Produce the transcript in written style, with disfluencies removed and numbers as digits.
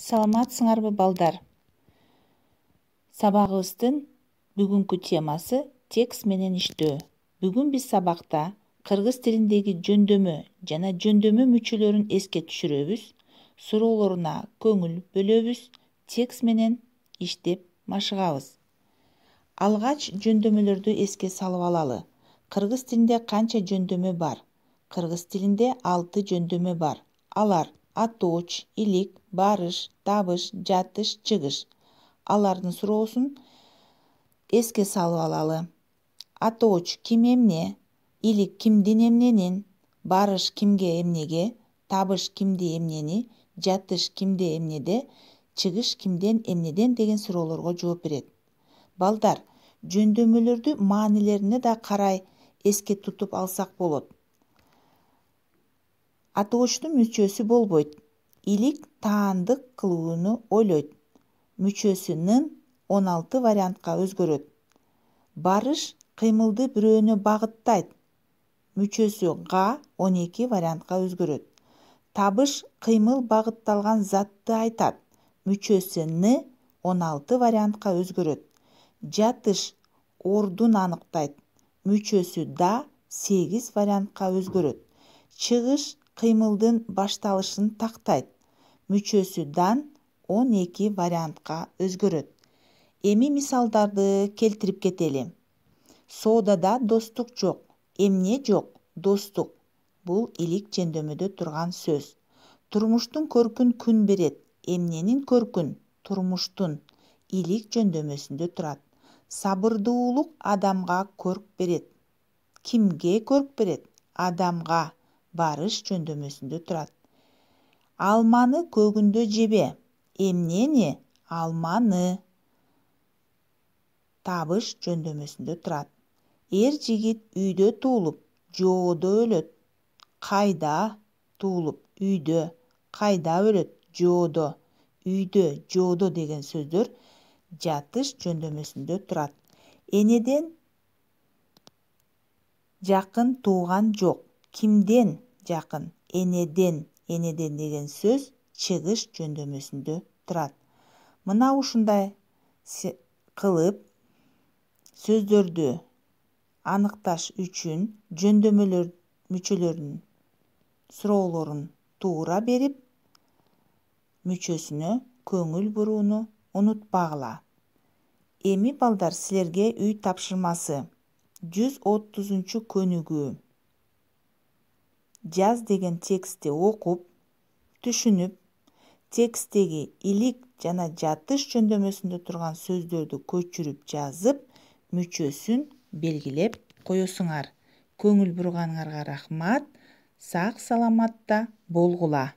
Саламатсыңарбы балдар? Сабагыбыздын бүгүнкү темасы текст менен иштөө. Бүгүн биз сабакта кыргыз тилиндеги жөндөмө жана жөндөмө мүчөлөрүн эске түшүрөбүз, суроолоруна көңүл бөлөбүз, текст менен иштеп машыгабыз. Алгач жөндөмөлөрдү эске салып алалы. Кыргыз тилинде канча жөндөмө бар? Кыргыз тилинде 6 жөндөмө бар. Алар атооч, илик, барыш, табыш, жатыш, чыгыш. Алардын суроосун эске салып алалы. Атооч ким эмне, илик кимдин эмненин, барыш кимге эмнеге, табыш кимди эмнени, жатыш кимде эмнеде, чыгыш кимден эмнеден деген суроолорго жооп берет. Балдар, жөндөмөлөрдү маанилерине да карай эске тутуп алсак болот. Атоочтун мүчөсү болбойт. Илик таандык кылууну ойлойт. Мүчөсү нын 16 вариантка өзгөрөт. Барыш кыймылды бирөөнө багыттайт. Мүчөсү га 12 вариантка өзгөрөт. Табыш кыймыл багытталган затты айтат. Мүчөсү ны 16 вариантка өзгөрөт. Жатыш ордун аныктайт. Мүчөсү да 8 вариантка өзгөрөт. Чыгыш кыймылдын башталышын тактайт. Мүчөсү дан 12 вариантка өзгөрөт. Эми мисалдарды келтирип кетели. Соодада достук жок. Эмне жок? Достук. Бул илик жөндөмөдө турган сөз. Турмуштун көркүн күн берет. Эмненин көркүн? Турмуштун. Илик жөндөмөсүндө турат. Сабырдуулук адамга көрк берет. Кимге көрк берет? Адамга. Барыш жөндөмөсүндө турат. Алманы көгүндө жебе. Эмнени? Алманы. Табыш жөндөмөсүндө турат. Эр жигит үйдө туулуп, жоодо өлөт. Кайда? Туулуп, үйдө. Кайда өлөт? Жоодо. Үйдө, жоодо деген сөздөр жатыш жөндөмөсүндө турат. Энеден жакын тууган жок. Кимден жакын? Энеден. Энеден деген сөз чыгыш жөндөмөсүндө турат. Мына ушундай кылып сөздөрдү аныкташ үчүн жөндөмөлөр мүчөлөрүнүн суроолорун туура берип, мүчөсүнө көңүл бурууну унутпагыла. Эми балдар силерге үй тапшырмасы. 130 көнүгүү. Жаз деген текстти окуп, түшүнүп, тексттеги илик жана жатыш жөндөмөсүндө турган сөздөрдү көчүрүп жазып, мүчөсүн белгилеп коесуңар. Көңүл бурганыңарга рахмат. Сак саламатта болгула.